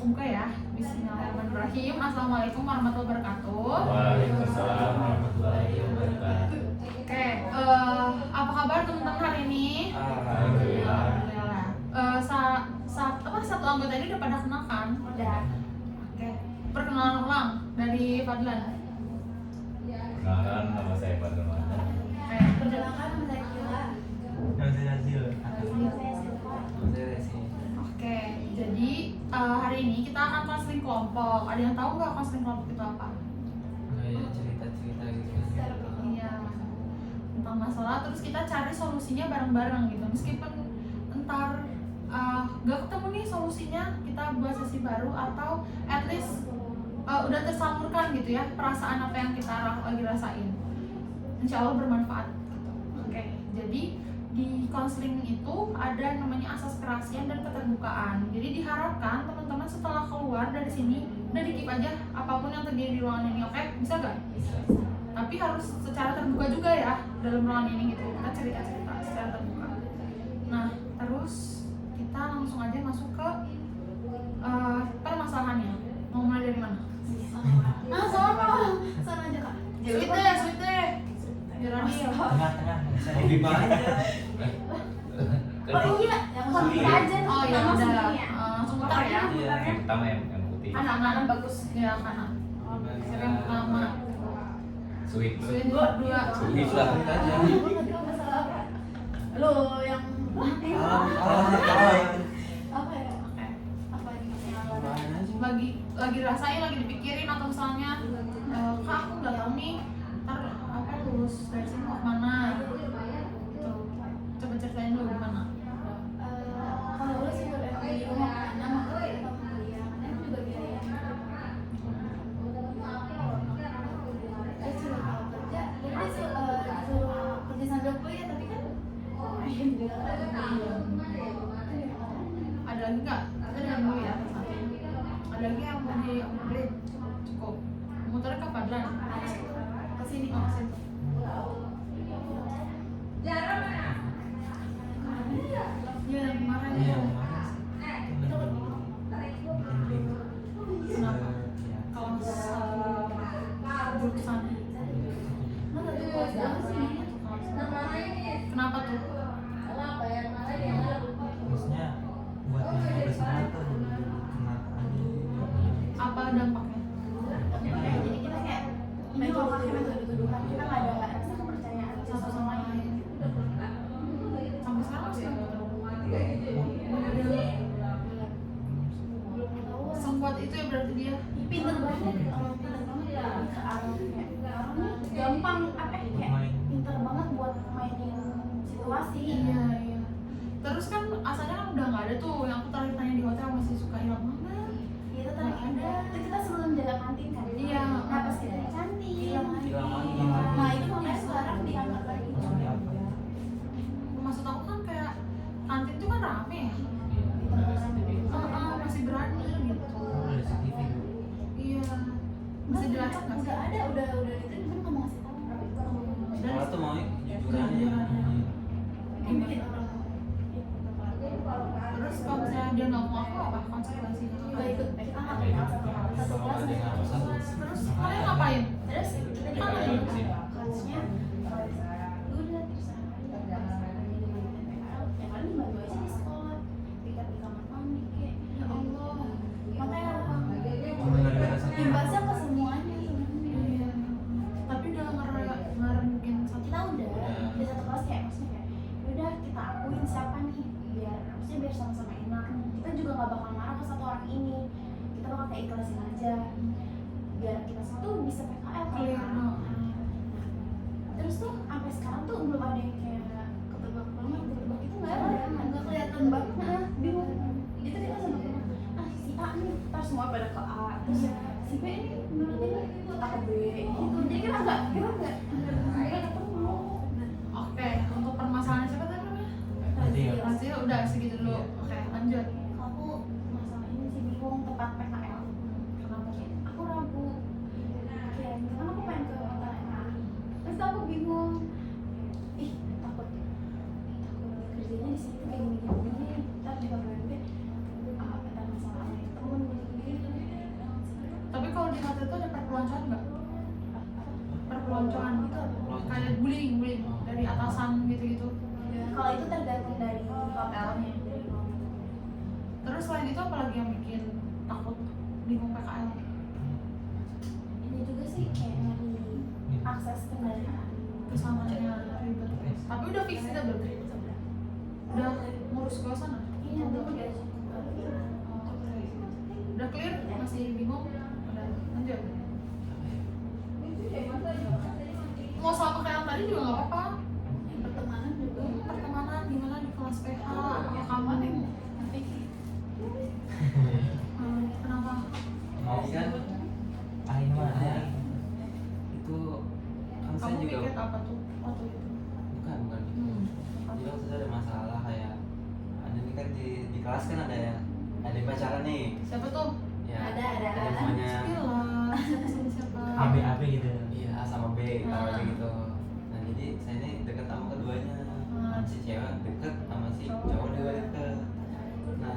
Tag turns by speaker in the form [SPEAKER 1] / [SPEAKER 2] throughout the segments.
[SPEAKER 1] Buka ya. Bismillahirrahmanirrahim. Assalamualaikum warahmatullahi wabarakatuh.
[SPEAKER 2] Waalaikumsalam warahmatullahi wabarakatuh.
[SPEAKER 1] Oke, apa kabar teman-teman hari ini?
[SPEAKER 2] Alhamdulillah.
[SPEAKER 1] Satu anggota ini udah pada kenal kan? Udah. Oke. Perkenalan ulang dari Fadlan.
[SPEAKER 2] Perkenalkan, nama saya Fadlan.
[SPEAKER 1] Perkenalkan nama saya Kila. Oke, jadi hari ini kita akan konseling kelompok. Ada yang tahu nggak konseling kelompok itu apa?
[SPEAKER 3] Cerita-cerita gitu.
[SPEAKER 1] Iya, tentang masalah. Terus kita cari solusinya bareng-bareng gitu. Meskipun entar nggak ketemu nih solusinya, kita buat sesi baru atau at least udah tersalurkan gitu ya perasaan apa yang kita lagi rasain. Insya Allah bermanfaat. Gitu. Oke, jadi di konseling itu ada namanya asas kerahasiaan dan keterbukaan. Jadi diharapkan teman-teman setelah keluar dari sini udah di-keep aja apapun yang terjadi di ruangan ini, oke? Bisa gak? Bisa. Tapi harus secara terbuka juga ya dalam ruangan ini gitu. Kita cerita-cerita secara terbuka. Nah, terus kita langsung aja masuk ke permasalahannya. Mau mulai dari mana?
[SPEAKER 4] Sana aja kak.
[SPEAKER 1] Sweet deh. Biar adil.
[SPEAKER 3] Tengah-tengah.
[SPEAKER 2] Lebih banyak.
[SPEAKER 4] Oh iya, yang
[SPEAKER 3] Sweet.
[SPEAKER 4] aja.
[SPEAKER 1] Oh ya udah. Langsung muter ya.
[SPEAKER 2] Yang pertama yang putih.
[SPEAKER 1] Anak-anak bagus ya kanan. Siapa yang pertama?
[SPEAKER 2] Sweet.
[SPEAKER 1] Sweet dua.
[SPEAKER 2] Sweet lah.
[SPEAKER 4] Lo yang apa ya?
[SPEAKER 1] Oke.
[SPEAKER 4] Apa ini?
[SPEAKER 1] Lagi rasain, lagi dipikirin atau misalnya kak aku nggak tahu nih ntar apa lulus dari sini mau kemana gitu. Coba ceritain dulu gimana.
[SPEAKER 4] Kalau lo sih udah di rumah karena atau kuliah, karena itu juga biaya. Terus juga kalau kerja, jadi disuruh kerja sambil kuliah, tapi kan
[SPEAKER 1] Ada lagi nggak? Kita dengar dulu ya. Ada lagi yang mau diomongin? Cukup. Muter ke Fadlan. Kesini. Iya yang kemarin.
[SPEAKER 3] Iya.
[SPEAKER 1] Kenapa? Kalau jurusan kenapa tuh?
[SPEAKER 3] Maksudnya buat yang udah semua tuh
[SPEAKER 1] Apa dampaknya?
[SPEAKER 4] jadi kita kayak tuduh-tuduhan, kita nggak ada rasa kepercayaan satu sama lain.
[SPEAKER 1] Sampai sekarang masih sekuat itu ya berarti dia.
[SPEAKER 4] Pinter banget ya, gampang apa ya, kayak pinter banget buat mainin situasi.
[SPEAKER 1] Iya. Terus kan asalnya kan udah nggak ada tuh yang aku terakhir tanya di hotel masih suka hilang mana?
[SPEAKER 4] Itu tadi ada, itu kita sebelum jaga kantin kan.
[SPEAKER 1] Iya.
[SPEAKER 4] Nah pas kita cantik.
[SPEAKER 3] Hilang lagi.
[SPEAKER 4] Nah itu makanya sekarang diangkat lagi.
[SPEAKER 1] Maksud aku kan kayak kantin tuh kan rame ya. Masih berani gitu. Iya. Masih dilacak nggak sih?
[SPEAKER 4] Udah ada, udah itu cuma nggak mau ngasih tahu.
[SPEAKER 3] Malah tuh mau jujurannya.
[SPEAKER 4] Yang bikin orang
[SPEAKER 1] Terus kalau misalnya dia nggak mau aku apa konsekuensinya?
[SPEAKER 4] juga ikut kita nggak satu kelas.
[SPEAKER 1] Terus kalian ngapain?
[SPEAKER 4] Terus kita di kelasnya udah terus yang paling dibantu aja di sekolah, pikat di kamar mandi kayak ya Allah, makanya imbasnya ke semuanya sebenarnya.
[SPEAKER 1] Tapi udah ngerengin satu.
[SPEAKER 4] Kita udah di satu kelas kayak maksudnya kayak udah kita akuin siapa nih biar sama-sama enak. Kita juga nggak bakal marah ke satu orang ini, kita bakal kayak ikhlasin aja biar kita semua tuh bisa PKL
[SPEAKER 1] Clear.
[SPEAKER 4] kan. Terus tuh sampai sekarang tuh belum ada yang kayak ketebak itu nggak kelihatan banget. Bingung itu kita sama teman si A nih ntar semua pada ke A, terus si B ini kita ke B gitu. Jadi kita nggak ketemu.
[SPEAKER 1] Oke, untuk permasalahan siapa tadi namanya? Razia udah segitu dulu. Oke, lanjut.
[SPEAKER 4] Aku masalah ini sih bingung tempat PKL.
[SPEAKER 1] Kenapa sih?
[SPEAKER 4] Aku ragu. Kayak kan aku pengen ke PKL. Terus aku bingung. Takut kerjanya di situ kayak gini. Ntar juga berarti ada masalah sama temen
[SPEAKER 1] hotel itu ada perpeloncoan nggak? Perpeloncoan gitu, kayak bullying dari atasan gitu-gitu.
[SPEAKER 4] Kalau itu tergantung dari hotelnya.
[SPEAKER 1] Terus selain itu apalagi yang bikin takut bingung PKL?
[SPEAKER 4] Ini juga sih kayak nyari akses kendaraan.
[SPEAKER 1] Kesananya ribet. Tapi udah fix kita belum? Udah ngurus ke sana?
[SPEAKER 4] Iya, udah guys.
[SPEAKER 1] Udah clear? Masih bingung? Udah lanjut. Mau sama kayak yang tadi juga nggak apa-apa.
[SPEAKER 4] Pertemanan juga.
[SPEAKER 1] Pertemanan gimana di kelas PH? Apa kamu nanti? Kenapa?
[SPEAKER 3] Mau kan? Aing mah itu kan saya
[SPEAKER 1] Kamu
[SPEAKER 3] juga
[SPEAKER 1] pikir apa tuh waktu itu?
[SPEAKER 3] bukan gitu. Jadi waktu itu ada masalah kayak ada nih kan di kelas kan ada yang pacaran nih.
[SPEAKER 1] Siapa tuh?
[SPEAKER 3] Ya,
[SPEAKER 4] Ada.
[SPEAKER 3] namanya
[SPEAKER 1] Spill siapa?
[SPEAKER 3] AB gitu. Iya, A sama B taruh aja gitu. Nah, jadi saya ini deket sama keduanya. Si cewek deket sama si cowok juga deket. Nah,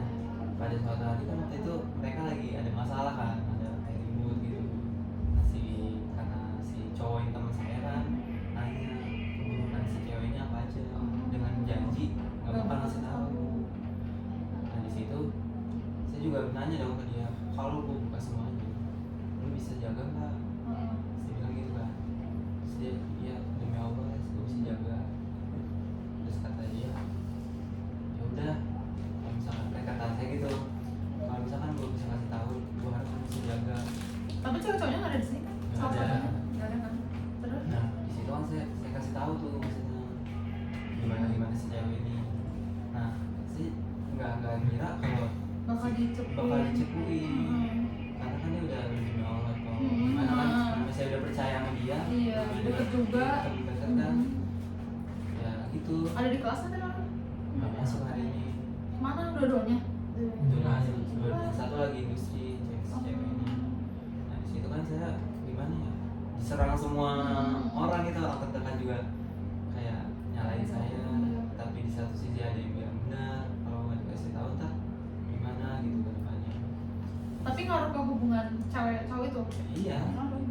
[SPEAKER 3] pada suatu hari kan waktu itu mereka lagi ada masalah kan, ada kayak ribut gitu. Nah, karena si cowok yang teman saya kan nanya keburukan si ceweknya apa aja dengan janji nggak bakal ngasih tahu. Nah, di situ saya juga nanya dong ke dia, kalau gue buka semuanya, lu bisa jaga nggak? Saya bilang gitu kan. Terus dia, iya demi Allah gue bisa jaga. Terus kata dia, ya udah, kalau misalkan kayak kata saya gitu, kalau misalkan gue bisa kasih tahu, gue harus bisa jaga.
[SPEAKER 1] Tapi cewek-ceweknya nggak ada di sini kan?
[SPEAKER 3] Nggak
[SPEAKER 1] Sama
[SPEAKER 3] ada.
[SPEAKER 1] pacarnya? Nggak ada kan? Terus?
[SPEAKER 3] Nah, di situ kan saya kasih tahu tuh maksudnya gimana si cewek ini. Nah, sih nggak kira kalau
[SPEAKER 1] Bakal dicepuin.
[SPEAKER 3] Karena kan dia udah demi Allah kok. Gimana kan namanya saya udah percaya sama dia.
[SPEAKER 1] Iya, deket juga.
[SPEAKER 3] Deket kan. Ya gitu.
[SPEAKER 1] Ada di kelas kan orang?
[SPEAKER 3] Nggak masuk hari ini.
[SPEAKER 1] Mana dua-duanya?
[SPEAKER 3] Itu kan satu lagi industri cewek ini. Nah di situ kan saya gimana ya? Diserang semua orang itu, orang terdekat juga kayak nyalain saya. Tapi di satu sisi ada yang bilang benar, kalau nggak dikasih tahu tak gimana gitu ke depannya.
[SPEAKER 1] Tapi ngaruh ke hubungan cewek cowok itu?
[SPEAKER 3] Iya, ngaruh.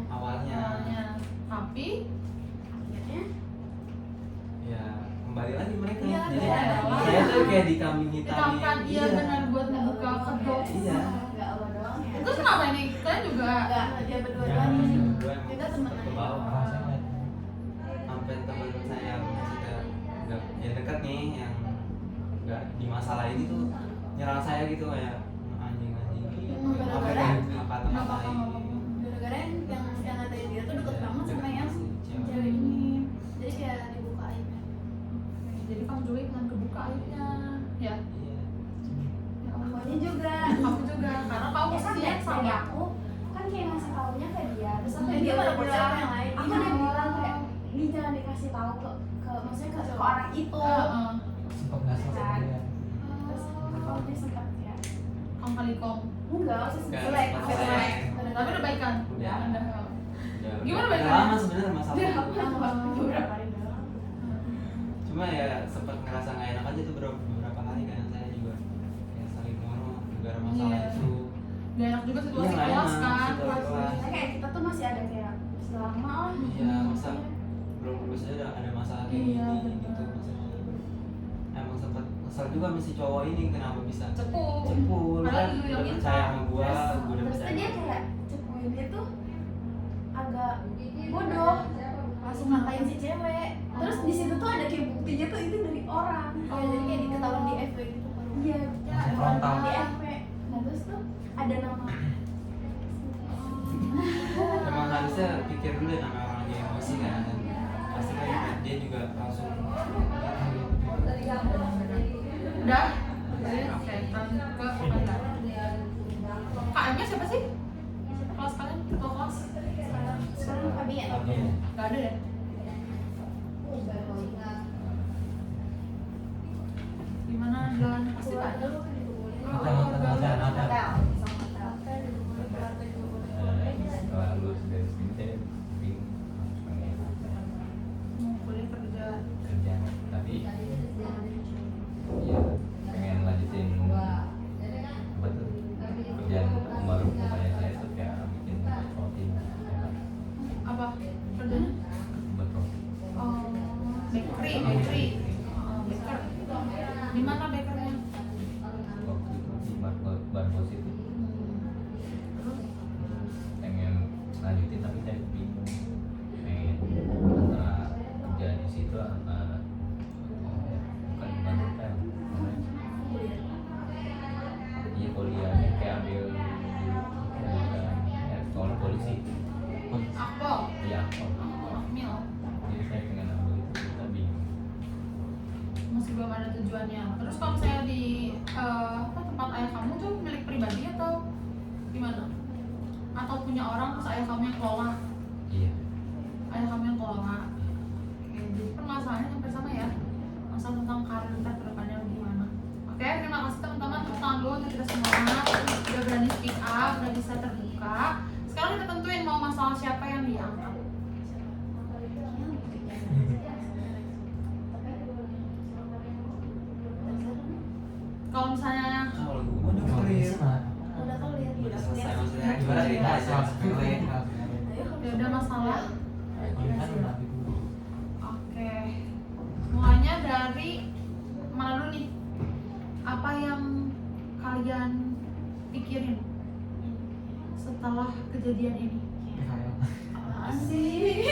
[SPEAKER 3] Awalnya
[SPEAKER 1] Tapi
[SPEAKER 4] Akhirnya
[SPEAKER 3] ya kembali lagi mereka.
[SPEAKER 1] Iya,
[SPEAKER 3] Jadi
[SPEAKER 1] ada.
[SPEAKER 3] saya tuh kayak dikambing hitam.
[SPEAKER 1] ditambahkan iya benar buat membuka kedok.
[SPEAKER 3] Iya.
[SPEAKER 4] nggak Allah doang ya.
[SPEAKER 1] Itu kenapa ini? Kalian juga?
[SPEAKER 4] Nggak, dia berdua
[SPEAKER 3] Ya,
[SPEAKER 4] doang.
[SPEAKER 3] berdua emang
[SPEAKER 4] Kita temenan
[SPEAKER 3] ke
[SPEAKER 4] aja.
[SPEAKER 3] bawah. Sampai teman saya yang maksudnya nggak ya dekat nih yang nggak di masalah ini tuh nyerang saya gitu kayak anjing
[SPEAKER 4] Gara-gara?
[SPEAKER 3] ngata-ngatain.
[SPEAKER 4] Gara-gara yang ngatain dia tuh deket banget sama yang cewek ini. Jadi kayak dibuka aibnya.
[SPEAKER 1] Jadi kamu juga ikutan kebuka aibnya. Ya.
[SPEAKER 3] Iya.
[SPEAKER 1] Ya Allah.
[SPEAKER 4] Pokoknya juga.
[SPEAKER 1] Kamu juga karena kamu
[SPEAKER 4] Ya kan
[SPEAKER 1] posisinya
[SPEAKER 4] dari
[SPEAKER 1] sama.
[SPEAKER 4] aku kan kayak ngasih taunya ke dia. Terus apa
[SPEAKER 1] Dia
[SPEAKER 4] dia
[SPEAKER 1] malah
[SPEAKER 4] malah percaya
[SPEAKER 1] bilang,
[SPEAKER 4] yang lain. Aku udah bilang kayak ini jangan dikasih tahu ke maksudnya ke orang itu.
[SPEAKER 3] Sempat nggak
[SPEAKER 4] Kan? Terus kalau dia sempat ya
[SPEAKER 1] Kang Kalikong.
[SPEAKER 4] enggak usah
[SPEAKER 3] Enggak,
[SPEAKER 4] selek.
[SPEAKER 3] sempat selek.
[SPEAKER 1] Tapi udah baikan.
[SPEAKER 3] Udah.
[SPEAKER 1] Gimana
[SPEAKER 3] Udah
[SPEAKER 1] baikannya?
[SPEAKER 3] lama sebenarnya masalah
[SPEAKER 4] Dia
[SPEAKER 3] itu.
[SPEAKER 4] beberapa hari doang.
[SPEAKER 3] Cuma ya sempat ngerasa nggak enak aja tuh beberapa hari kan saya juga ya saling ngomong gara masalah
[SPEAKER 1] Iya.
[SPEAKER 3] itu.
[SPEAKER 1] Gak enak juga situasi
[SPEAKER 3] Iya, nggak
[SPEAKER 1] kelas
[SPEAKER 3] enak,
[SPEAKER 1] kan.
[SPEAKER 3] situasi kelas.
[SPEAKER 4] Nah, kayak kita tuh masih ada kayak selama lah.
[SPEAKER 3] Iya, masa belum lulus aja ada masalah kayak
[SPEAKER 1] Iya,
[SPEAKER 3] gini
[SPEAKER 1] betul.
[SPEAKER 3] gitu maksudnya. Emang sempat kesel juga sama si cowok ini kenapa bisa
[SPEAKER 1] Cepu.
[SPEAKER 3] cepul
[SPEAKER 1] Padahal
[SPEAKER 3] kan
[SPEAKER 1] dulu yang
[SPEAKER 3] udah
[SPEAKER 1] minta.
[SPEAKER 3] percaya sama gua, gua udah
[SPEAKER 4] Terus
[SPEAKER 3] percaya.
[SPEAKER 4] dia kayak cepuin dia tuh agak bodoh, langsung ngatain si cewek. Terus di situ tuh ada kayak buktinya tuh itu dari orang.
[SPEAKER 1] Oh.
[SPEAKER 4] Jadi kayak diketahuan di FW gitu. Iya, ya,
[SPEAKER 3] Frontal.
[SPEAKER 4] di FW. Nah terus tuh ada nama.
[SPEAKER 3] Emang harusnya pikir dulu ya nama orang lagi emosi kan. Pasti kan dia juga langsung
[SPEAKER 1] Udah. Jadi setan ke Anda. KM-nya siapa sih? Kelas kalian? Ketua kelas?
[SPEAKER 4] Sekarang kami ya.
[SPEAKER 1] Gak ada ya? Gimana jalan pasti gak ada.
[SPEAKER 2] Setelah lulus dari sini saya bingung pengen
[SPEAKER 1] Mau kuliah kerja.
[SPEAKER 2] kerja, tapi ya pengen lanjutin apa tuh kerjaan baru saya itu
[SPEAKER 1] punya orang terus ayah kamu yang kelola.
[SPEAKER 2] Iya.
[SPEAKER 1] Ayah kamu yang kelola. Oke, jadi permasalahannya hampir sama ya. Masalah tentang karir kita ke depannya gimana. Oke, terima kasih teman-teman. Tepuk tangan dulu untuk kita semua. Udah berani speak up, udah bisa terbuka. Sekarang kita tentuin mau masalah siapa yang diangkat. Kalau misalnya
[SPEAKER 3] Kalau gue udah clear.
[SPEAKER 4] Udah clear,
[SPEAKER 3] Udah
[SPEAKER 4] udah
[SPEAKER 3] selesai
[SPEAKER 4] clear.
[SPEAKER 3] maksudnya. Gimana cerita aja.
[SPEAKER 1] ya udah masalah.
[SPEAKER 5] Kan udah
[SPEAKER 1] Oke. Mulainya dari mana dulu nih? Apa yang kalian pikirin setelah kejadian ini?
[SPEAKER 4] Apaan sih?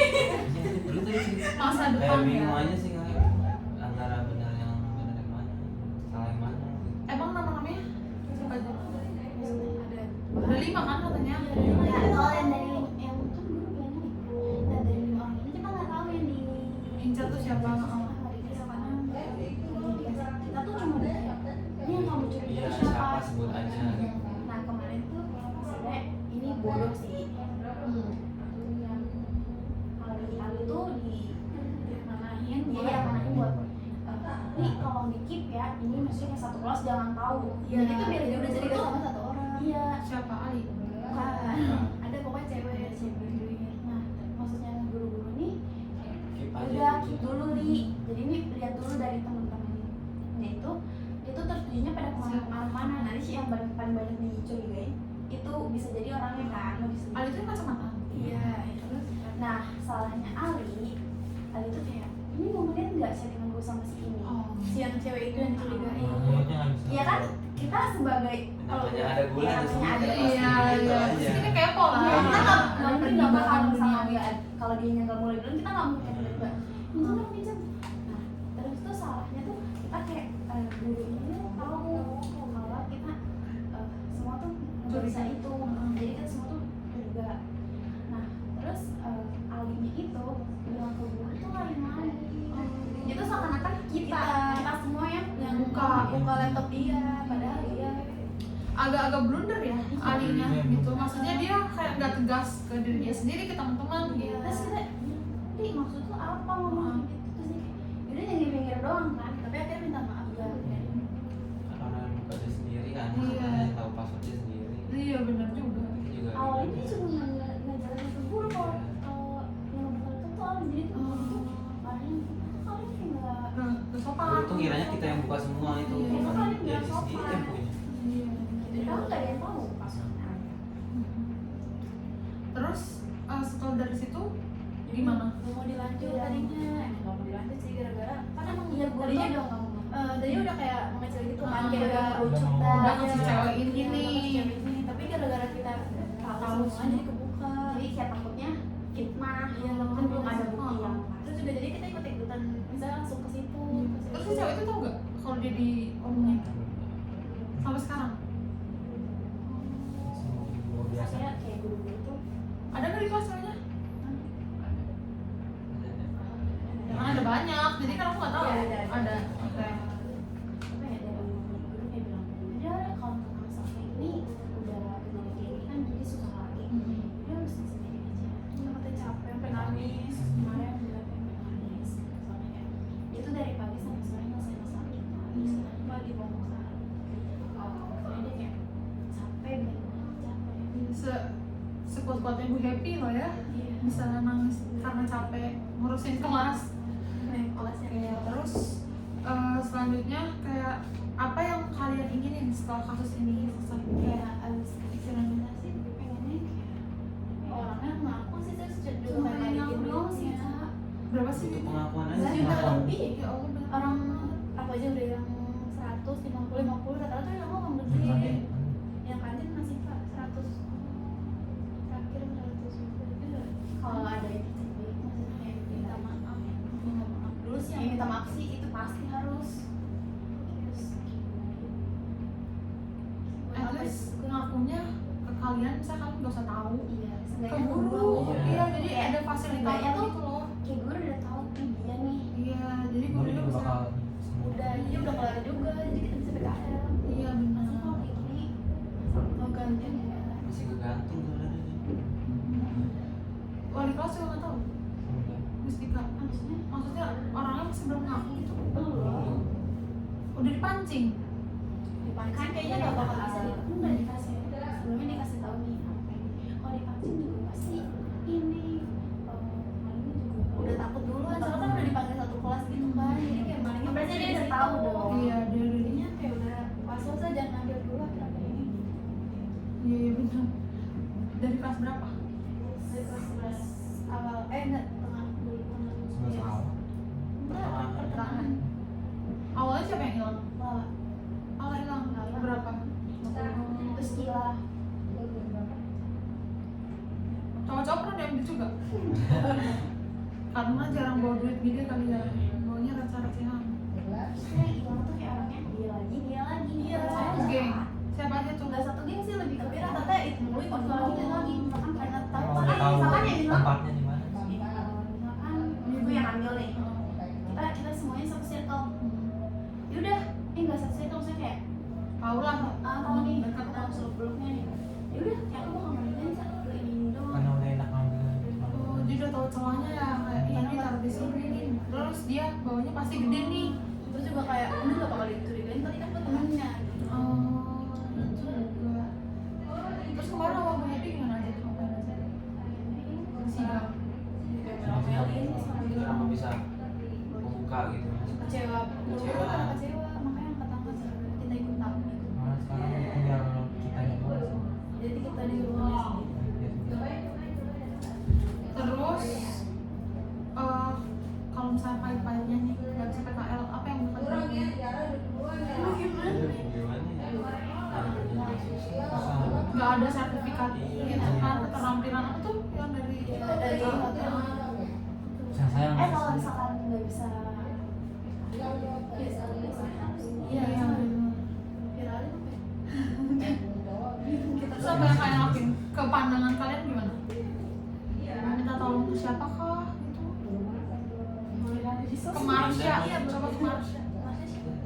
[SPEAKER 3] Dulu tuh sih
[SPEAKER 1] Masa
[SPEAKER 3] kayak
[SPEAKER 1] depan
[SPEAKER 3] bingung
[SPEAKER 1] ya.
[SPEAKER 3] aja sih kayak antara benar yang mana, salah yang mana.
[SPEAKER 1] Emang nama-namanya siapa aja?
[SPEAKER 4] Ada
[SPEAKER 1] Ada 5 kan katanya?
[SPEAKER 4] Ya, kalau yang dari yang kan dulu bilangnya nih, nah dari 5 orang ini kita nggak tahu yang di
[SPEAKER 1] Incer tuh siapa?
[SPEAKER 4] Kita tuh cuma kayak ini yang kamu curi
[SPEAKER 3] Iya,
[SPEAKER 4] itu
[SPEAKER 3] siapa sebut aja gitu.
[SPEAKER 4] Nah kemarin tuh maksudnya ini bodoh sih. Yang kali tuh dimanahin dia yang manahin buat ini tolong di keep ya, ini maksudnya satu kelas jangan tahu.
[SPEAKER 1] Iya.
[SPEAKER 4] Jadi tuh biar dia udah jadi sama satu orang. Iya.
[SPEAKER 1] Siapa Ali?
[SPEAKER 4] Bukan. Ada pokoknya cewek cewek. Nah maksudnya guru-guru nih
[SPEAKER 3] Keep aja.
[SPEAKER 4] udah keep dulu di. Jadi ini lihat dulu dari teman-teman. Nah itu tertujunya pada kemana-mana. Nanti sih yang paling banyak dicurigai itu bisa jadi orangnya kan mau disebut.
[SPEAKER 1] Ali itu kacamata.
[SPEAKER 4] Iya, terus nah salahnya Ali tuh kayak ini mau ngeliat nggak chattingan gue sama si ini,
[SPEAKER 1] Oh.
[SPEAKER 4] si yang cewek itu yang dicurigai.
[SPEAKER 5] Mulutnya nggak bisa.
[SPEAKER 4] Iya kan kita sebagai
[SPEAKER 3] Namanya ada gula
[SPEAKER 4] ya,
[SPEAKER 3] ada
[SPEAKER 4] namanya
[SPEAKER 3] semut,
[SPEAKER 4] ada
[SPEAKER 3] ya,
[SPEAKER 1] Iya,
[SPEAKER 3] pasti
[SPEAKER 1] iya.
[SPEAKER 3] gitu aja.
[SPEAKER 1] Terus kita kepo lah.
[SPEAKER 4] Iya, kita
[SPEAKER 1] Ada
[SPEAKER 4] nggak mungkin nggak bakal
[SPEAKER 1] pertimbangan
[SPEAKER 4] sama
[SPEAKER 1] dunia.
[SPEAKER 4] nggak kalau dia nggak mulai dulu kita nggak mungkin tiba-tiba minjem. Nah terus tuh salahnya tuh kita kayak guru ini tahu kalau kita semua tuh nggak bisa itu, jadi kita semua tuh juga. Nah terus alinya itu bilang ke guru tuh lain-lain. Itu seakan-akan kita semua yang buka laptop dia, padahal dia
[SPEAKER 1] Agak-agak blunder ya alinya gitu. Maksudnya dia kayak nggak tegas ke diri dia sendiri, ke teman-teman gitu.
[SPEAKER 4] terus kita Di maksud tuh apa ngomong gitu terus dia kayak udah nyengir-nyengir doang kan, tapi akhirnya minta maaf kan.
[SPEAKER 3] Karena yang buka dia sendiri kan,
[SPEAKER 1] Iya.
[SPEAKER 3] yang tahu passwordnya sendiri.
[SPEAKER 1] Iya benar juga.
[SPEAKER 3] Itu juga.
[SPEAKER 4] Awalnya dia cuma ngajarin ke guru kalau yang buka laptop tuh awal jadi tuh kalian kayak nggak
[SPEAKER 1] Sopan.
[SPEAKER 3] Dulu tuh kiranya kita yang buka semua itu,
[SPEAKER 1] Iya.
[SPEAKER 3] bukan
[SPEAKER 4] Kalian
[SPEAKER 3] dia
[SPEAKER 4] nggak
[SPEAKER 3] sendiri
[SPEAKER 4] sopan.
[SPEAKER 3] yang punya.
[SPEAKER 1] Iya.
[SPEAKER 4] jadi kamu nggak ada yang tahu passwordnya.
[SPEAKER 1] Terus setelah dari situ gimana?
[SPEAKER 4] Nggak mau dilanjut tadinya, nggak mau dilanjut sih gara-gara kan emang
[SPEAKER 1] Iya,
[SPEAKER 4] tadinya udah nggak mau. Tadinya udah kayak mengecil gitu kan, kayak udah
[SPEAKER 5] Udah
[SPEAKER 4] rucut
[SPEAKER 5] mau.
[SPEAKER 4] dah.
[SPEAKER 1] Udah kasih cewek ini
[SPEAKER 4] Iya,
[SPEAKER 1] nih.
[SPEAKER 4] kasih cewek ini. Tapi gara-gara kita tahu semua jadi kebuka. Jadi kayak takutnya fitnah,
[SPEAKER 1] Iya,
[SPEAKER 4] kan belum ada bukti
[SPEAKER 1] oh.
[SPEAKER 4] yang. Terus udah jadi kita ikut-ikutan, misalnya langsung ke situ.
[SPEAKER 1] Terus si cewek itu tau gak kalau dia diomongin sampai sekarang?
[SPEAKER 5] Luar biasa.
[SPEAKER 4] Saya kayak guru-guru tuh.
[SPEAKER 1] Ada nggak di kelas ceweknya?
[SPEAKER 3] Ada.
[SPEAKER 1] Kan ada banyak, jadi kan aku nggak tahu.
[SPEAKER 4] Iya, ada.
[SPEAKER 1] Oke.
[SPEAKER 4] Apa ya dari guru kayak bilang, udah kalau tentang masalah kayak gini udah kayak gini kan jadi susah lagi. Dia harus sendiri aja. Kita katanya capek, sampai nangis. Kemarin bilang sampai nangis. Soalnya kayak itu dari pagi sampai sore ngelesain masalah kita. Istilahnya pagi ngomong kan. Soalnya dia kayak capek bener capek.
[SPEAKER 1] Sekuat-kuatnya Bu Happy loh ya,
[SPEAKER 4] Iya.
[SPEAKER 1] bisa nangis karena capek ngurusin kelas.
[SPEAKER 4] Naik kelasnya kayak
[SPEAKER 1] Terus selanjutnya kayak apa yang kalian inginin setelah kasus ini selesai?
[SPEAKER 4] kayak abis eksaminasi pengennya kayak orangnya ngaku sih terus juga
[SPEAKER 1] Cuma
[SPEAKER 4] kayak
[SPEAKER 1] ngaku
[SPEAKER 4] balikin
[SPEAKER 1] doang
[SPEAKER 4] duit
[SPEAKER 1] sih,
[SPEAKER 4] ya.
[SPEAKER 1] Berapa sih?
[SPEAKER 3] Untuk pengakuan aja.
[SPEAKER 4] 1 juta lebih
[SPEAKER 1] Ya Allah, bener.
[SPEAKER 4] orang apa aja udah yang 150 rata-rata yang ngomong
[SPEAKER 5] Kan
[SPEAKER 4] gede
[SPEAKER 5] ya.
[SPEAKER 4] yang kantin masih pak 100 terakhir 100 itu kalau ada yang dicuri maksudnya minta maaf dulu sih yang minta maaf sih itu pasti harus terus
[SPEAKER 1] At least ngakunya ke kalian, misalnya kalian gak usah tahu.
[SPEAKER 4] iya
[SPEAKER 1] Ke
[SPEAKER 4] seenggaknya
[SPEAKER 1] guru,
[SPEAKER 3] Iya.
[SPEAKER 1] iya jadi
[SPEAKER 4] Kayak
[SPEAKER 1] ada fasilitator
[SPEAKER 4] seenggaknya tuh
[SPEAKER 1] gitu loh.
[SPEAKER 4] kayak guru udah tahu nih dia nih
[SPEAKER 1] Iya, jadi
[SPEAKER 5] Guru
[SPEAKER 1] guru
[SPEAKER 5] juga
[SPEAKER 1] bisa.
[SPEAKER 5] bakal
[SPEAKER 4] udah dia udah kelar juga jadi kita bisa PKL
[SPEAKER 1] Iya benar.
[SPEAKER 4] masa kalau kayak gini mau gantian ya
[SPEAKER 3] Masih kegantung sebenarnya.
[SPEAKER 1] kelas juga nggak tahu.
[SPEAKER 5] Udah.
[SPEAKER 1] Mistika.
[SPEAKER 4] Maksudnya
[SPEAKER 1] Maksudnya orangnya masih belum ngaku gitu.
[SPEAKER 4] belum.
[SPEAKER 1] Udah dipancing.
[SPEAKER 4] Dipancing kayaknya nggak bakal bisa udah dikasih. Sebelumnya dikasih tahu nih apa ini. Kalau dipancing juga pasti ini malingnya juga udah takut duluan. Soalnya kan udah dipanggil satu kelas gitu kan. Jadi kayak malingnya berarti dia udah tahu dong.
[SPEAKER 1] Iya, dia udah.
[SPEAKER 4] Jadinya kayak udah pas saja jangan ambil dulu akhir-akhir ini.
[SPEAKER 1] Iya benar. Dari kelas berapa?
[SPEAKER 4] Dari kelas 11 awal enggak tengah dulu tengah.
[SPEAKER 5] 11 awal.
[SPEAKER 4] Enggak pertengahan.
[SPEAKER 1] Awalnya siapa yang hilang?
[SPEAKER 4] Lala.
[SPEAKER 1] Awalnya hilang berapa?
[SPEAKER 4] Terus Kila.
[SPEAKER 1] Cowok-cowok pernah diambil juga? Karena jarang bawa duit gede kali ya. Bawanya receh-recehan.
[SPEAKER 4] Kayak hilang tuh kayak orangnya dia lagi. Iya.
[SPEAKER 1] Geng. Siapa aja tuh?
[SPEAKER 4] Enggak satu geng sih lebih ke rata-rata itu mulu ikut lagi misalkan karena tahu
[SPEAKER 5] Kalau udah tahu
[SPEAKER 4] misalkan ya bilang
[SPEAKER 5] tempatnya di mana.
[SPEAKER 4] misalkan aku yang ambil nih kita semuanya satu circle yaudah nggak satu circle maksudnya kayak
[SPEAKER 1] Tahu lah.
[SPEAKER 4] tahu nih tahu seluk beluknya nih yaudah kayak aku bakal mainin ke ini doang
[SPEAKER 5] Karena udah enak ngambil.
[SPEAKER 1] Oh, dia udah tahu celahnya ya. Kayak ini taruh di sini. Terus dia bawanya pasti gede nih.
[SPEAKER 4] terus juga kayak udah gak bakal dicurigain tadi kan gue temennya gitu.
[SPEAKER 1] Oh, juga. Terus kemarin awal Bu Happy gimana aja tuh? Ngapain aja? Sidang.
[SPEAKER 3] Kenapa bisa membuka gitu?
[SPEAKER 4] Kecewa makanya angkat-angkat kita ikut tamu gitu.
[SPEAKER 5] Nah, sekarang tinggal kitanya doang sih.
[SPEAKER 4] Jadi kita di rumah
[SPEAKER 1] Terus kalau misalnya pahit-pahitnya nih nggak bisa PKL, apa yang bakal terjadi?
[SPEAKER 3] Gimana ya?
[SPEAKER 5] Susah.
[SPEAKER 1] Nggak ada sertifikat gitu kan, keterampilan apa tuh yang dari
[SPEAKER 4] dari hotel.
[SPEAKER 5] Sayang.
[SPEAKER 4] Kalau misalkan nggak bisa
[SPEAKER 1] Iya, iya.
[SPEAKER 4] viralin apa ya?
[SPEAKER 1] Terus apa yang kalian lakuin? Ke pandangan kalian gimana? Mau minta tolong ke siapa kah? Gitu. Ke Marsha, iya coba ke Marsha.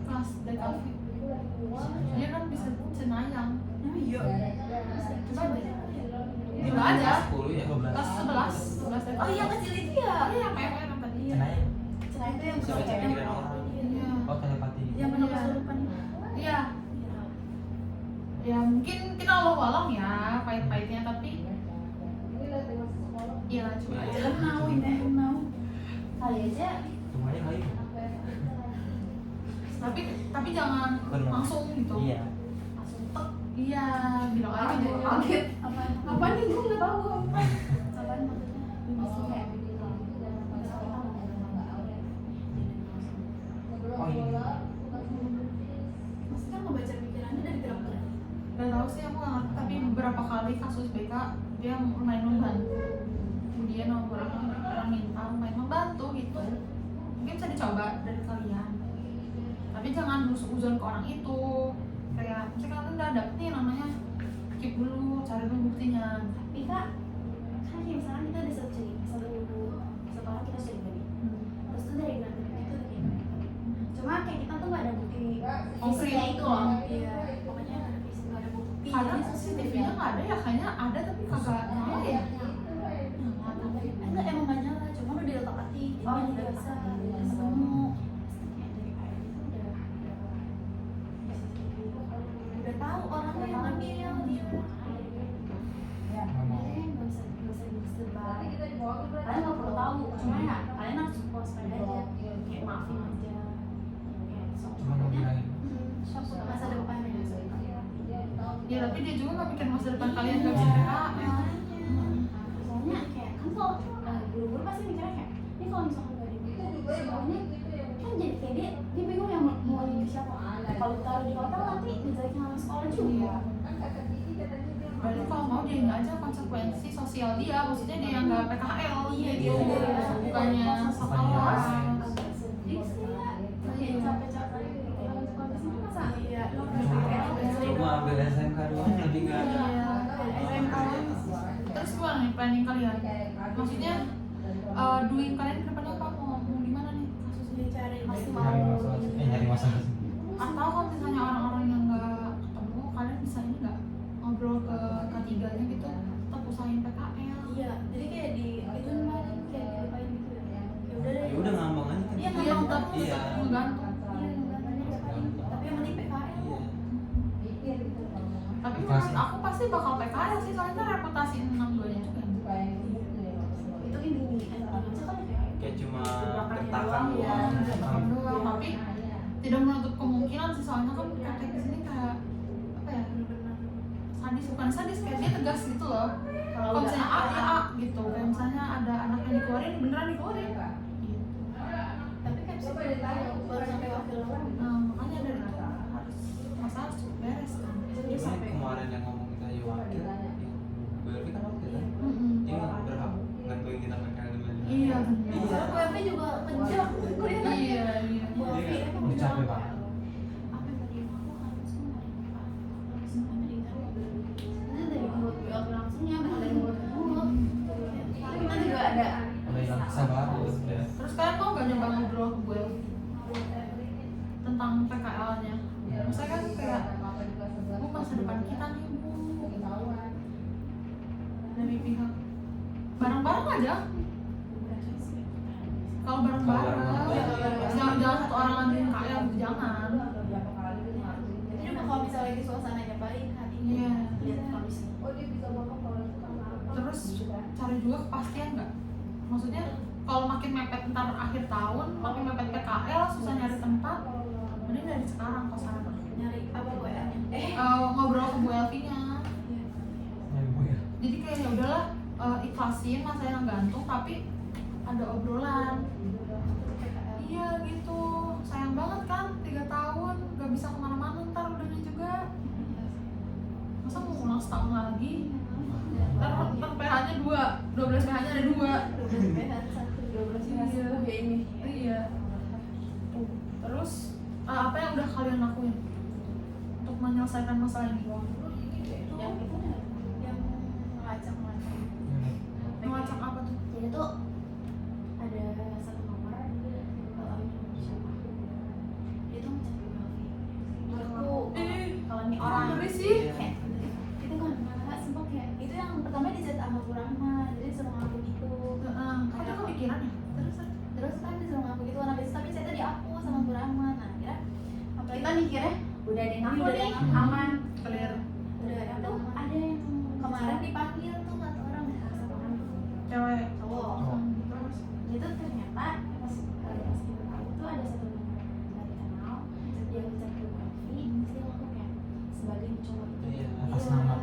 [SPEAKER 1] Kelas dari Alfi. Dia kan bisa cenayang.
[SPEAKER 4] Iya.
[SPEAKER 1] Coba deh. Gila aja.
[SPEAKER 3] 10 ya?
[SPEAKER 1] Kelas 11 dari
[SPEAKER 4] Oh iya kecil itu ya.
[SPEAKER 1] Oh iya, kayak yang tadi.
[SPEAKER 5] Cenayang.
[SPEAKER 4] Cerai itu yang
[SPEAKER 3] Bisa baca pikiran orang.
[SPEAKER 1] Iya.
[SPEAKER 5] Oh, telepati.
[SPEAKER 4] Yang pernah kesurupan.
[SPEAKER 1] Iya. Ya mungkin kita walau ya pahit-pahitnya tapi iya coba aja.
[SPEAKER 4] Now. Kali aja.
[SPEAKER 5] Semuanya kali.
[SPEAKER 1] Tapi jangan
[SPEAKER 5] Benar.
[SPEAKER 1] langsung gitu.
[SPEAKER 5] Iya.
[SPEAKER 4] Langsung tek.
[SPEAKER 1] Iya, bilang aja gitu.
[SPEAKER 4] Kaget. Apa nih gue nggak tahu apa. Apaan maksudnya? Masih kayak
[SPEAKER 5] Oh ini.
[SPEAKER 4] maksudnya ngebaca pikirannya dari gerak-gerak.
[SPEAKER 1] Gak tau sih aku nggak ngerti, tapi beberapa kali kasus BK dia main membantu. Dia nomor orang minta main membantu gitu. Mungkin bisa dicoba dari kalian. Tapi jangan uzon ke orang itu. Kayak misalnya kalian udah dapet nih namanya, keep dulu, cari dulu buktinya.
[SPEAKER 4] Tapi kak, kan kayak misalkan kita ada satu orang kita sudah nih. Terus tuh dari gerak itu udah kayak cuma kayak kita tuh nggak ada bukti fisiknya itu loh. Iya. Pokoknya nggak ada fisik, nggak ada bukti.
[SPEAKER 1] Karena
[SPEAKER 4] Jadi
[SPEAKER 1] CCTV-nya nggak ada ya, kayaknya ada tapi kagak nyala ya.
[SPEAKER 4] enggak emang nggak nyala, cuma udah diotak-atik. Jadi udah bisa ketemu. Kayak dari kayak itu udah tahu orangnya yang ambil dia. Nggak bisa ditebak. Kalian nggak perlu tahu, cuma ya kalian harus waspada aja. Kayak maafin aja. Kayak
[SPEAKER 5] Cuma mau bilangin.
[SPEAKER 4] masa depannya.
[SPEAKER 1] Ya tapi dia juga nggak pikir masa depan kalian gak bisa PKL.
[SPEAKER 4] Soalnya kayak kan kalau guru-guru pasti mikirnya kayak ini kalau misalkan nggak dibukti semuanya kan jadi kayak dia bingung yang mau ke siapa. Kalau taruh di hotel nanti dijelekin sama sekolah juga.
[SPEAKER 1] Berarti kalau mau dia nggak aja konsekuensi sosial dia, maksudnya dia yang nggak PKL
[SPEAKER 4] Iya,
[SPEAKER 1] gitu,
[SPEAKER 4] iya.
[SPEAKER 1] bukannya sekolah.
[SPEAKER 4] Agak sedih sih ya. Kayak capek-capek kalau sekolah di sini masa iya.
[SPEAKER 3] Cuma ambil SMK doang lebih nggak ada.
[SPEAKER 1] SMK. Terus gimana nih planning kalian? Maksudnya duit kalian ke depannya apa? Mau di mana nih kasusnya?
[SPEAKER 4] Cari
[SPEAKER 1] Maksimal.
[SPEAKER 5] Nyari masalah.
[SPEAKER 1] Atau kalau misalnya orang-orang yang nggak ketemu, kalian bisa ini nggak ngobrol ke K3-nya gitu, tetap usahain PKL.
[SPEAKER 4] Iya, jadi kayak di itu
[SPEAKER 1] Tapi menurut aku pasti bakal PKL sih, soalnya kan reputasi 62-nya juga.
[SPEAKER 4] Itu ini aja kan
[SPEAKER 3] Kayak cuma
[SPEAKER 4] Belakangnya
[SPEAKER 3] gertakan
[SPEAKER 4] doang, ya.
[SPEAKER 3] doang.
[SPEAKER 1] Doang, tapi tidak menutup kemungkinan sih, soalnya kan kakek di sini kayak apa ya,
[SPEAKER 4] benar-benar
[SPEAKER 1] sadis, bukan sadis, kayak dia tegas gitu loh. Kalau
[SPEAKER 4] udah
[SPEAKER 1] misalnya A ya A gitu, kayak misalnya ada anak yang dikeluarin, beneran dikeluarin gitu.
[SPEAKER 4] tapi kan sih baru sampai wakil lo
[SPEAKER 1] Nah makanya dari itu harus masalah harus cepet beres kan.
[SPEAKER 4] dia
[SPEAKER 3] Ini
[SPEAKER 4] sampai
[SPEAKER 3] kemarin yang ngomong kita ya wakil, Bu Elvi kan wakil kan? Dia nggak berhak nentuin kita PKL di mana.
[SPEAKER 1] Iya
[SPEAKER 3] Iya.
[SPEAKER 4] Bu Elvi juga kejam kuliah
[SPEAKER 1] iya
[SPEAKER 4] Bu Elvi
[SPEAKER 3] Iya.
[SPEAKER 4] emang
[SPEAKER 5] Udah capek, Pak.
[SPEAKER 4] apa yang tadi aku harus dari mulut Bu Elvi langsungnya bukan dari mulut aku tapi kita juga ada
[SPEAKER 5] Udah hilang kesabaran.
[SPEAKER 3] Ya.
[SPEAKER 1] terus kalian mau gak nyoba ngobrol ke gue tentang PKL-nya? Maksudnya kan kayak bu masa depan kita nih bu dari pihak bareng-bareng aja. Kalau bareng-bareng jangan satu orang lanjutin KL gitu, jangan.
[SPEAKER 4] itu juga kalau misalnya lagi suasananya baik hatinya
[SPEAKER 1] Iya.
[SPEAKER 4] lihat kondisi
[SPEAKER 1] Terus cari juga kepastian nggak? Maksudnya kalau makin mepet ntar akhir tahun, makin mepet PKL, susah nyari tempat, mending dari sekarang kok saran aku.
[SPEAKER 4] nyari apa gue
[SPEAKER 1] Ngobrol ke Bu Elvi-nya.
[SPEAKER 5] Ya, Bu ya.
[SPEAKER 1] Jadi kayak ya udahlah, ikhlasin masa yang gantung, tapi ada obrolan. Iya gitu, sayang banget kan 3 tahun gak bisa kemana-mana ntar udahnya juga. Masa mau ulang setahun lagi? Ntar PH-nya 2, 12 PH-nya ada 2.
[SPEAKER 4] 12 PH 1 12 PH ya ini
[SPEAKER 1] Iya. Terus apa yang udah kalian lakuin untuk menyelesaikan masalah ini?
[SPEAKER 4] yang itu yang melacak
[SPEAKER 1] Melacak apa tuh?
[SPEAKER 4] jadi tuh ada satu nomor siapa dia tuh ngechat Bu Elvi menurutku kalau ini orang
[SPEAKER 1] ngeri sih.
[SPEAKER 4] kayak itu kan nggak sumpah kayak itu yang pertama di chat sama Bu Rahma jadi suruh ngaku gitu
[SPEAKER 1] Ada kepikiran ya?
[SPEAKER 4] terus kan disuruh ngaku gitu nah habis tapi saya tadi aku sama Bu Rahma nah kira apa kita mikirnya udah ada yang ngaku
[SPEAKER 1] Iya,
[SPEAKER 4] nih
[SPEAKER 1] udah.
[SPEAKER 4] aman
[SPEAKER 1] Clear.
[SPEAKER 4] udah itu ada yang kemarin dipanggil tuh kata orang satu orang
[SPEAKER 1] Cewek.
[SPEAKER 4] cowok
[SPEAKER 1] Terus
[SPEAKER 4] itu ternyata pas kita tahu tuh ada satu nomor nggak dikenal dia ngechat ke Bu Elvi mesti aku kayak sebagai cowok itu
[SPEAKER 3] Iya.
[SPEAKER 5] Atas nama.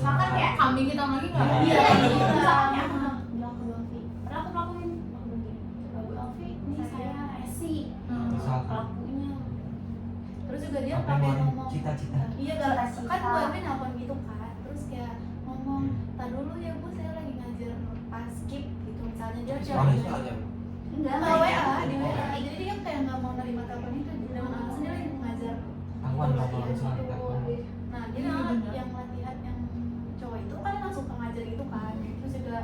[SPEAKER 4] Maka kayak
[SPEAKER 1] kambing kita lagi nggak?
[SPEAKER 4] iya
[SPEAKER 1] Iya.
[SPEAKER 4] gitu lah bilang ke Bu Elvi pernah aku ngelakuin aku bilang gini Bu Elvi ini saya Esi
[SPEAKER 5] Misalkan
[SPEAKER 4] pelakunya terus juga dia
[SPEAKER 5] apa
[SPEAKER 4] pakai
[SPEAKER 5] yang
[SPEAKER 4] ngomong
[SPEAKER 5] cita-cita.
[SPEAKER 4] iya kan Bu Elvi nelfon gitu kan terus kayak ngomong tar dulu ya Bu saya lagi ngajar pas skip gitu misalnya dia
[SPEAKER 3] Soalnya itu aja.
[SPEAKER 4] enggak nggak WA di WA jadi dia kayak nggak mau nerima telepon itu dengan alasan dia lagi ngajar
[SPEAKER 5] Tahuan dong kalau misalnya kita
[SPEAKER 4] nah dia
[SPEAKER 1] Iya, benar.
[SPEAKER 4] yang latihan yang cowok itu kan langsung ke ngajar gitu kan terus juga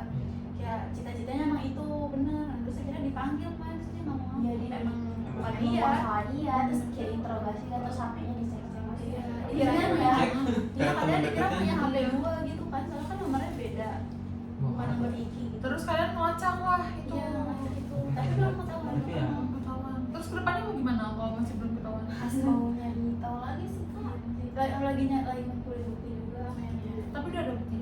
[SPEAKER 4] ya cita-citanya emang itu bener terus akhirnya dipanggil kan terus dia nggak mau jadi emang bukan dia
[SPEAKER 6] masalah dia terus kayak interogasi kan terus HP-nya dicek-cek
[SPEAKER 4] iya kan ya
[SPEAKER 3] Cek.
[SPEAKER 4] iya
[SPEAKER 3] Kayak
[SPEAKER 4] padahal
[SPEAKER 3] temen
[SPEAKER 4] dikira
[SPEAKER 3] deketnya.
[SPEAKER 4] punya HP gua gitu kan soalnya kan nomornya beda bukan nomor Iki gitu
[SPEAKER 1] Terus kalian ngelacak lah itu.
[SPEAKER 4] iya macam itu tapi belum ketahuan
[SPEAKER 5] Tapi ya.
[SPEAKER 1] Ketahuan. Terus kedepannya mau gimana kalau masih belum ketahuan?
[SPEAKER 4] masih mau nyari tahu lagi sih kak lagi ngumpulin bukti juga mainnya
[SPEAKER 1] Tapi udah ada bukti.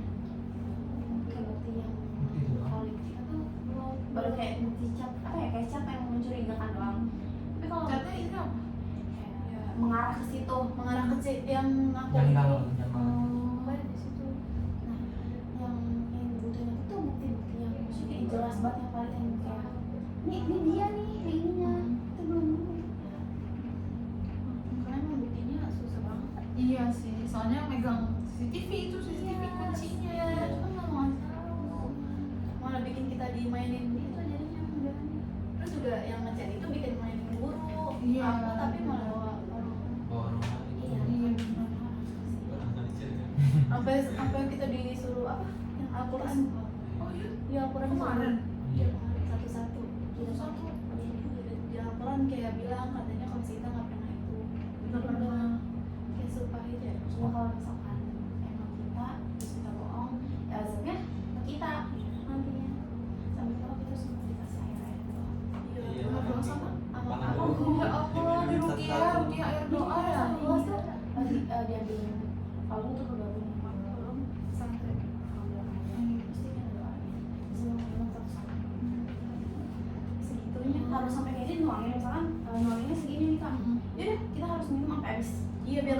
[SPEAKER 4] kayak bukti yang
[SPEAKER 5] Bukti doang.
[SPEAKER 4] valid itu belum
[SPEAKER 6] baru kayak bukti cap apa ya kayak cap yang mencurigakan doang
[SPEAKER 4] tapi kalau
[SPEAKER 1] Catnya ini apa?
[SPEAKER 4] ya,
[SPEAKER 6] mengarah ke situ
[SPEAKER 4] mengarah ke yang aku
[SPEAKER 5] Yang hilang,
[SPEAKER 4] itu
[SPEAKER 5] yang mana?
[SPEAKER 4] kemarin di situ nah yang dibutuhin itu tuh bukti-bukti yang maksudnya kayak jelas banget yang valid yang kayak ini dia nih ininya itu belum karena emang buktinya susah banget
[SPEAKER 1] Iya sih, soalnya megang CCTV itu CCTV kuncinya.
[SPEAKER 4] iya itu kan nggak mau ngasih tahu malah bikin kita dimainin gitu jadinya udah terus juga yang ngechat itu bikin mainin guru
[SPEAKER 1] Iya.
[SPEAKER 4] aku tapi malah bawa orang
[SPEAKER 3] Bawa rumah.
[SPEAKER 4] iya
[SPEAKER 1] Iya benar.
[SPEAKER 4] sampai kita disuruh apa yang Al-Quran
[SPEAKER 1] Oh iya.
[SPEAKER 4] di Al-Quran
[SPEAKER 1] Kemarin?
[SPEAKER 5] Iya.
[SPEAKER 4] satu-satu di Al-Quran kayak bilang katanya kalau kita nggak pernah itu
[SPEAKER 1] Nggak pernah.
[SPEAKER 4] kayak sumpah aja
[SPEAKER 6] maksudnya kalau misalkan emang kita terus kita bohong ya azabnya ke kita
[SPEAKER 4] nantinya sampai kalau kita semua dikasih air doa
[SPEAKER 3] Iya.
[SPEAKER 1] Berdoa sama.
[SPEAKER 4] sama
[SPEAKER 3] Makan
[SPEAKER 4] aku
[SPEAKER 3] dulu.
[SPEAKER 1] Ya Allah, di rukiah air doa ya.
[SPEAKER 6] terus tuh lagi diambilin kalung tuh ke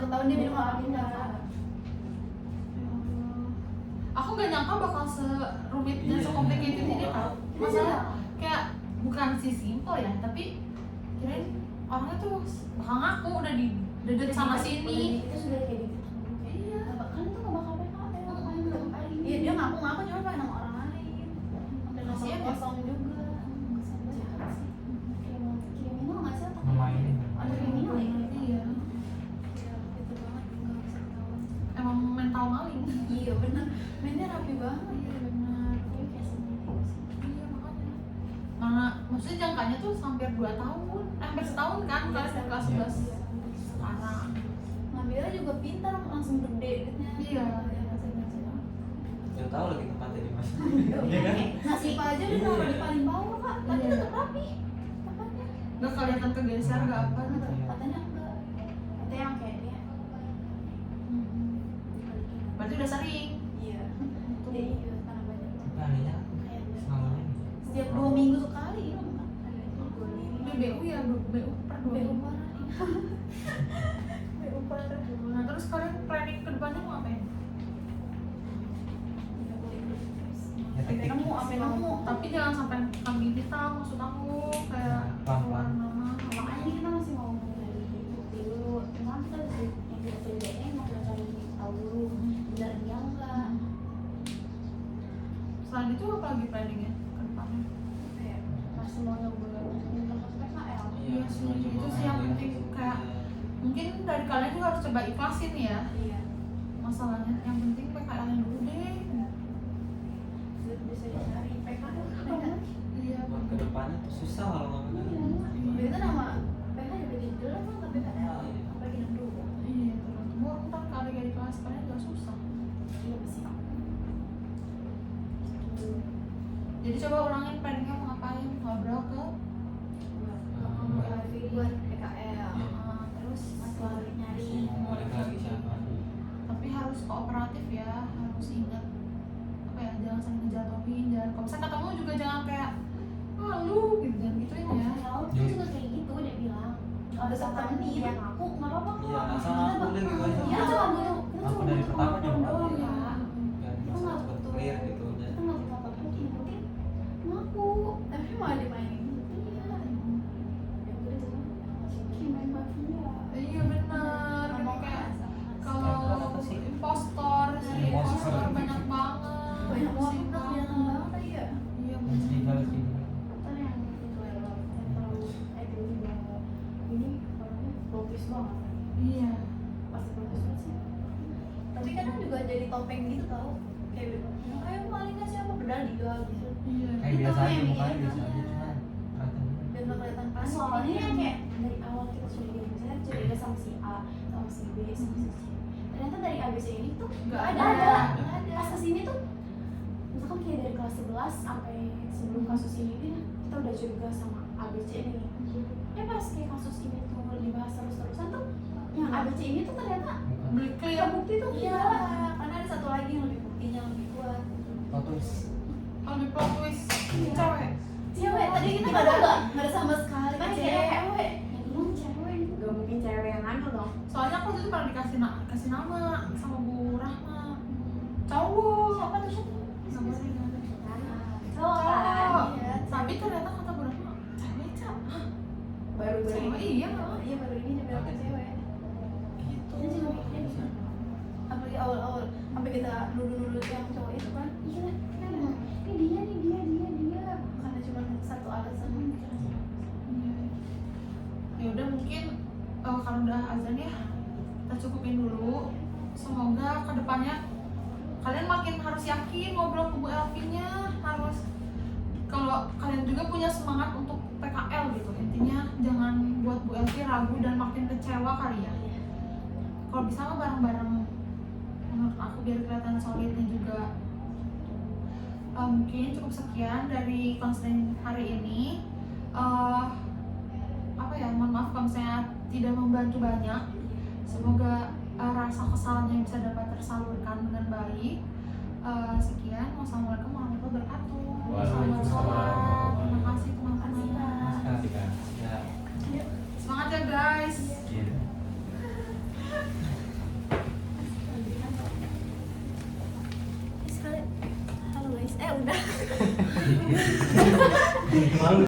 [SPEAKER 4] 1 tahun dia bilang apa pindah.
[SPEAKER 1] Aku gak nyangka bakal serumit dan
[SPEAKER 3] Iya.
[SPEAKER 1] secomplicated ini tau. Masalah kayak bukan sih simple ya, tapi kirain orangnya tuh bakal ngaku udah di dedet sana sini.
[SPEAKER 4] Itu sudah kayak gitu.
[SPEAKER 1] Iya.
[SPEAKER 4] Kan itu nggak bakal PKL. Iya dia ngaku-ngaku cuma pengen sama orang lain. Dan
[SPEAKER 1] Kasian ya.
[SPEAKER 4] kosong juga. Jahat sih. Kriminal nggak sih?
[SPEAKER 5] Memainin.
[SPEAKER 4] Ada kriminal ya?
[SPEAKER 1] Iya.
[SPEAKER 4] Iya, itu banget nggak bisa ketahuan.
[SPEAKER 1] Emang mental maling.
[SPEAKER 4] Iya bener, mainnya rapi banget.
[SPEAKER 1] Iya benar.
[SPEAKER 4] Dia kayak sendiri sih.
[SPEAKER 1] Iya makanya. Mana maksudnya jangkanya tuh hampir 2 tahun, hampir setahun kan kelas 11 sekarang.
[SPEAKER 4] Ngambilnya juga pintar, langsung gede gitu.
[SPEAKER 1] Iya.
[SPEAKER 3] Udah tahu lagi tempatnya di mana.
[SPEAKER 4] Iya kan? Nasi aja udah taruh di paling bawah kak, tapi
[SPEAKER 1] Iya.
[SPEAKER 4] tetap rapi. Tempatnya.
[SPEAKER 1] Gak kelihatan kegeser gak apa gitu.
[SPEAKER 4] Katanya enggak. Katanya yang kayak dia.
[SPEAKER 1] Berarti udah sering.
[SPEAKER 4] Iya. Iya, karena banyak banget.
[SPEAKER 5] Tapi anehnya
[SPEAKER 4] Kayak
[SPEAKER 5] selalu ini.
[SPEAKER 4] setiap 2 minggu sekali ya kan?
[SPEAKER 1] Ini BU ya, BU per 2
[SPEAKER 4] BU
[SPEAKER 1] minggu.
[SPEAKER 4] parah nih. BU parah.
[SPEAKER 1] Nah terus kalian planning ke depannya mau ngapain?
[SPEAKER 5] Ya, teknik.
[SPEAKER 4] Nemu, apa nemu?
[SPEAKER 1] Tapi jangan sampai kambing hitam, maksud aku kayak
[SPEAKER 5] Pelan-pelan.
[SPEAKER 1] keluar nama.
[SPEAKER 4] Makanya ini kita masih mau dari bukti dulu. Cuma kita harus yang kita pilih mau kita cari tahu dulu benar dia enggak.
[SPEAKER 1] Selain itu apa lagi planningnya ke depannya?
[SPEAKER 4] Kayak masih mau nyoba untuk PKL.
[SPEAKER 1] Iya sih, itu sih yang penting. Kayak mungkin dari kalian juga harus coba ikhlasin ya
[SPEAKER 4] Iya.
[SPEAKER 1] masalahnya. Yang penting PKL-nya dulu deh.
[SPEAKER 4] Bisa dicari PKL. Kan?
[SPEAKER 1] Iya.
[SPEAKER 3] Buat kedepannya tuh susah kalau ngomongin.
[SPEAKER 4] Iya. Itu nama PKL juga jadi jelas kan ke PKL. Apalagi yang dulu.
[SPEAKER 1] Iya, tergantung orang ntar kali dari kelas kalian gak susah.
[SPEAKER 4] Iya masih.
[SPEAKER 1] Jadi coba ulangin planningnya mau ngapain, ngobrol ke
[SPEAKER 4] Buat PKL.
[SPEAKER 1] terus
[SPEAKER 4] Masalah nyari.
[SPEAKER 3] Mau balik lagi siapa?
[SPEAKER 1] tapi harus kooperatif ya, harus ingat apa ya, jangan saling ngejatuhin, jangan kalau misalnya ketemu juga jangan kayak lu gitu, jangan gituin ya.
[SPEAKER 4] Dia juga kayak gitu dia bilang. Ada satu nih yang aku nggak apa-apa kok.
[SPEAKER 3] Iya, asal ngaku deh gitu aja.
[SPEAKER 4] Iya cuma butuh.
[SPEAKER 5] Aku dari pertama juga
[SPEAKER 4] doang
[SPEAKER 5] nggak
[SPEAKER 4] ya.
[SPEAKER 3] Biar masalah cepet clear gitu aja.
[SPEAKER 4] Kita nggak butuh apa-apa penting ngaku. Tapi malah dimainin. Iya. Ya udah itu kan. Kayak main mafia.
[SPEAKER 1] Iya benar,
[SPEAKER 4] Ngomong
[SPEAKER 1] kayak
[SPEAKER 4] asal.
[SPEAKER 1] kalau impostor sih, impostor banyak banget.
[SPEAKER 4] Banyak banget
[SPEAKER 1] sih,
[SPEAKER 4] udah kelihatan banget ya.
[SPEAKER 1] Iya
[SPEAKER 5] Dan serigala
[SPEAKER 1] benar.
[SPEAKER 5] serigala.
[SPEAKER 4] Kan yang itu ya, yang terlalu tiba-tiba ini orangnya plot banget.
[SPEAKER 1] Iya.
[SPEAKER 4] Pasti plot twist sih. Tapi kadang juga jadi topeng gitu tau. Kayak ayo paling nggak siapa padahal dijual gitu.
[SPEAKER 1] Iya.
[SPEAKER 5] Kayak
[SPEAKER 4] Itu
[SPEAKER 5] biasa aja
[SPEAKER 4] yang
[SPEAKER 5] mukanya
[SPEAKER 4] bikin
[SPEAKER 5] biasa aja
[SPEAKER 4] namanya.
[SPEAKER 5] cuma kelihatan.
[SPEAKER 4] Dan nggak kelihatan pas. Soalnya yang kayak dari awal kita curiga misalnya curiga sama si A, sama si B, sama si C. Ternyata dari ABC ini tuh
[SPEAKER 1] Nggak
[SPEAKER 4] nggak
[SPEAKER 1] ada.
[SPEAKER 4] ada. Pas kesini tuh misalkan kayak dari kelas 11 sampai sebelum kasus ini kita udah curiga sama ABC nih. Ya pas kayak kasus ini tuh dibahas terus-terusan tuh yang ABC ini tuh ternyata
[SPEAKER 5] Bukan.
[SPEAKER 1] Beli clear.
[SPEAKER 4] bukti tuh iya. Karena ada satu lagi yang lebih buktinya lebih kuat.
[SPEAKER 5] Fotos.
[SPEAKER 1] Kalau di plot twist cewek.
[SPEAKER 4] Cewek tadi kita nggak ada sama sekali kan cewek. Emang cewek nggak mungkin cewek yang ngambil dong.
[SPEAKER 1] Soalnya aku tuh pernah kasih nama sama Bu Rahma. Cowok.
[SPEAKER 4] Siapa tuh siapa?
[SPEAKER 1] Nama sih nggak ada.
[SPEAKER 4] Cowok kan. Iya.
[SPEAKER 1] Tapi ternyata kata Bu Rahma cewek cap.
[SPEAKER 4] Baru
[SPEAKER 1] Sama
[SPEAKER 4] ini.
[SPEAKER 1] iya.
[SPEAKER 4] Iya baru ini dia bilang cewek.
[SPEAKER 1] Gitu.
[SPEAKER 4] Dia juga mikirnya gitu. Apalagi awal-awal sampai kita nuduh-nuduh yang cowok itu kan. Iya kan. Ini dia. Karena cuma satu alasan.
[SPEAKER 1] Iya. Ya udah mungkin kalau udah azan ya kita cukupin dulu. Semoga kedepannya kalian makin harus yakin ngobrol ke Bu Elvi-nya, harus kalau kalian juga punya semangat untuk PKL gitu. Intinya jangan buat Bu Elvi ragu dan makin kecewa kali ya. Kalau bisa mah bareng-bareng menurut aku biar kelihatan solidnya juga. Mungkin cukup sekian dari konseling hari ini. Apa ya, mohon maaf kalau misalnya tidak membantu banyak. Semoga rasa kesalnya bisa dapat tersalurkan dengan baik. Sekian, wassalamualaikum warahmatullahi wabarakatuh.
[SPEAKER 2] Waalaikumsalam.
[SPEAKER 1] Terima kasih teman-teman.
[SPEAKER 3] Ya.
[SPEAKER 1] Semangat ya guys.
[SPEAKER 2] Iya.
[SPEAKER 6] udah
[SPEAKER 5] Malu